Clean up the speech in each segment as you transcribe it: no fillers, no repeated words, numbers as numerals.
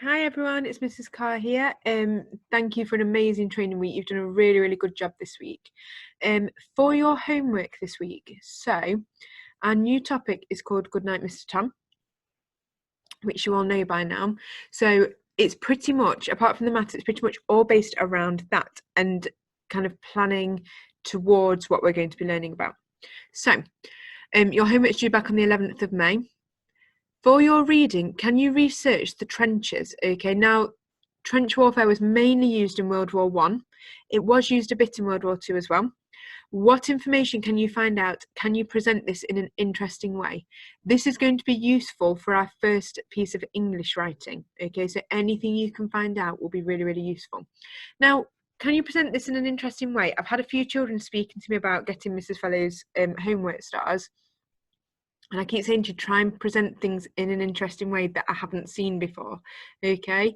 Hi everyone, it's Mrs. Carr here. Thank you for an amazing training week. You've done a really, really good job this week. For your homework this week, so our new topic is called Goodnight, Mr. Tom, which you all know by now. So it's pretty much, apart from the maths, it's pretty much all based around that and kind of planning towards what we're going to be learning about. So your homework's due back on the 11th of May. For your reading, can you research the trenches? Okay, now trench warfare was mainly used in World War I. It was used a bit in World War II as well. What information can you find out? Can you present this in an interesting way? This is going to be useful for our first piece of English writing. Okay, so anything you can find out will be really, really useful. Now, can you present this in an interesting way? I've had a few children speaking to me about getting Mrs. Fellowes' homework stars. And I keep saying to try and present things in an interesting way that I haven't seen before, okay?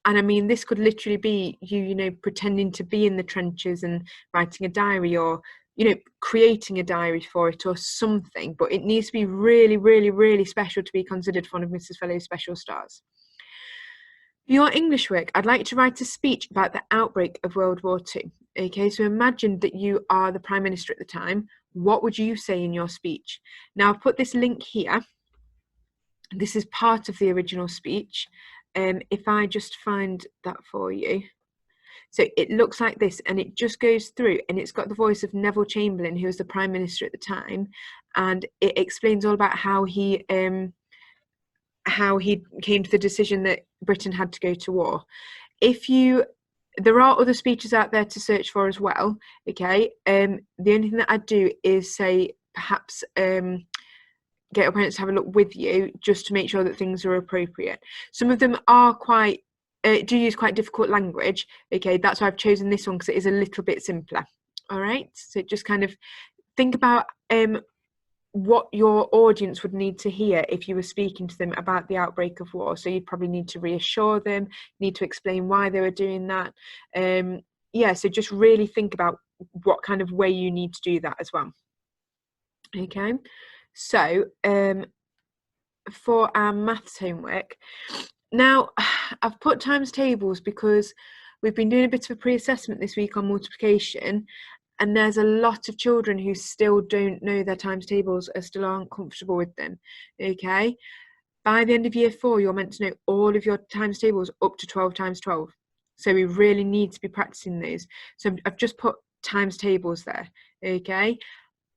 And I mean, this could literally be you pretending to be in the trenches and writing a diary, or, creating a diary for it or something. But it needs to be really, really, really special to be considered for one of Mrs. Fellowes' special stars. For your English work, I'd like to write a speech about the outbreak of World War II. Okay, so imagine that you are the Prime Minister at the time. What would you say in your speech? Now, I've put this link here. This is part of the original speech. If I just find that for you. So it looks like this, and it just goes through, and it's got the voice of Neville Chamberlain, who was the Prime Minister at the time, and it explains all about how he came to the decision that Britain had to go to war. There are other speeches out there to search for as well, okay? The only thing that I'd do is say perhaps get your parents to have a look with you just to make sure that things are appropriate. Some of them are do use quite difficult language, okay? That's why I've chosen this one, because it is a little bit simpler, all right? So just kind of think about what your audience would need to hear if you were speaking to them about the outbreak of war. So you'd probably need to reassure them, need to explain why they were doing that. So just really think about what kind of way you need to do that as well. Okay, so for our maths homework, now I've put times tables because we've been doing a bit of a pre-assessment this week on multiplication, and there's a lot of children who still don't know their times tables, or still aren't comfortable with them, okay? By the end of year 4, you're meant to know all of your times tables up to 12 times 12. So we really need to be practicing those. So I've just put times tables there, okay?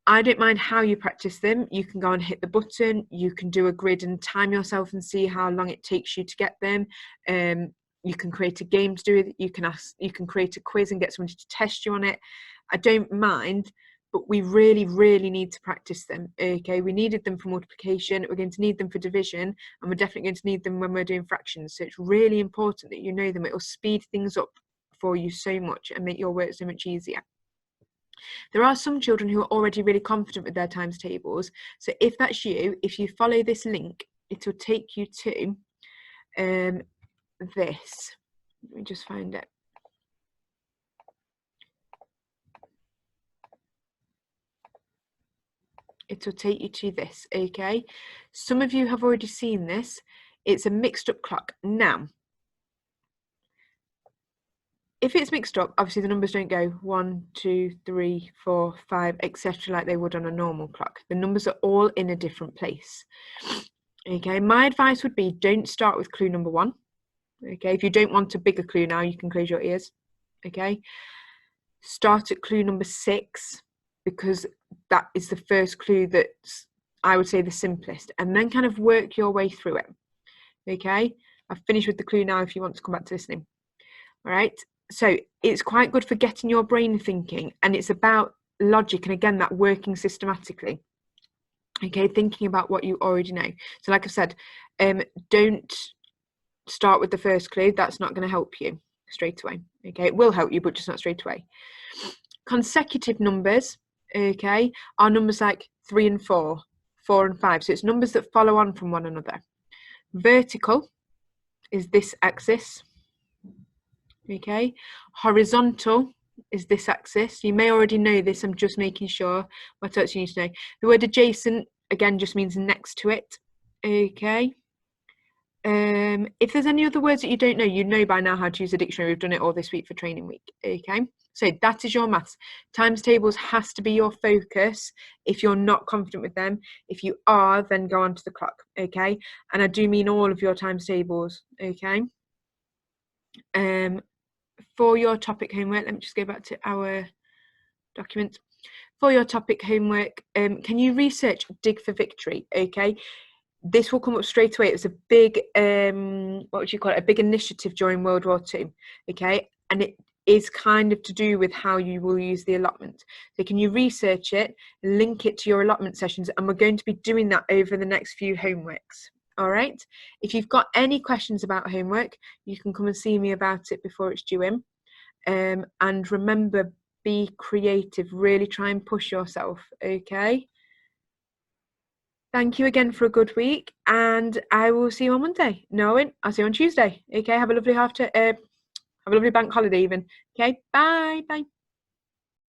I don't mind how you practice them. You can go and hit the button. You can do a grid and time yourself and see how long it takes you to get them. You can create a game to do it. You can create a quiz and get somebody to test you on it. I don't mind, but we really, really need to practice them. Okay, we needed them for multiplication. We're going to need them for division, and we're definitely going to need them when we're doing fractions. So it's really important that you know them. It will speed things up for you so much and make your work so much easier. There are some children who are already really confident with their times tables. So if that's you, if you follow this link, it will take you to this. Let me just find it. It will take you to this, okay? Some of you have already seen this. It's a mixed up clock. Now, if it's mixed up, obviously the numbers don't go 1, 2, 3, 4, 5, etc. like they would on a normal clock. The numbers are all in a different place. Okay, my advice would be don't start with clue number 1. Okay, if you don't want a bigger clue now, you can close your ears. Okay, start at clue number 6, because that is the first clue that's, I would say, the simplest, and then kind of work your way through it. Okay, I've finished with the clue now if you want to come back to listening. All right, so it's quite good for getting your brain thinking, and it's about logic, and again, that working systematically. Okay, thinking about what you already know. So like I said, don't start with the first clue. That's not going to help you straight away. Okay, it will help you, but just not straight away. Consecutive numbers, okay, are numbers like 3 and 4, 4 and 5. So it's numbers that follow on from one another. Vertical is this axis. Okay, horizontal is this axis. You may already know this. I'm just making sure what else you need to know. The word adjacent, again, just means next to it. Okay. If there's any other words that you don't know, you know by now how to use a dictionary. We've done it all this week for training week. Okay, so that is your maths. Times tables has to be your focus if you're not confident with them. If you are, then go on to the clock. Okay, and I do mean all of your times tables. Okay. For your topic homework, let me just go back to our document. For your topic homework, can you research Dig for Victory? Okay, this will come up straight away. It was a big, what would you call it? A big initiative during World War II. Okay, and it is kind of to do with how you will use the allotment. So can you research it, link it to your allotment sessions, and we're going to be doing that over the next few homeworks. All right. If you've got any questions about homework, you can come and see me about it before it's due in. And remember, be creative. Really try and push yourself. Okay. Thank you again for a good week, and I will see you on Monday. No, I'll see you on Tuesday. Okay. Have a lovely bank holiday even. Okay. Bye. Bye.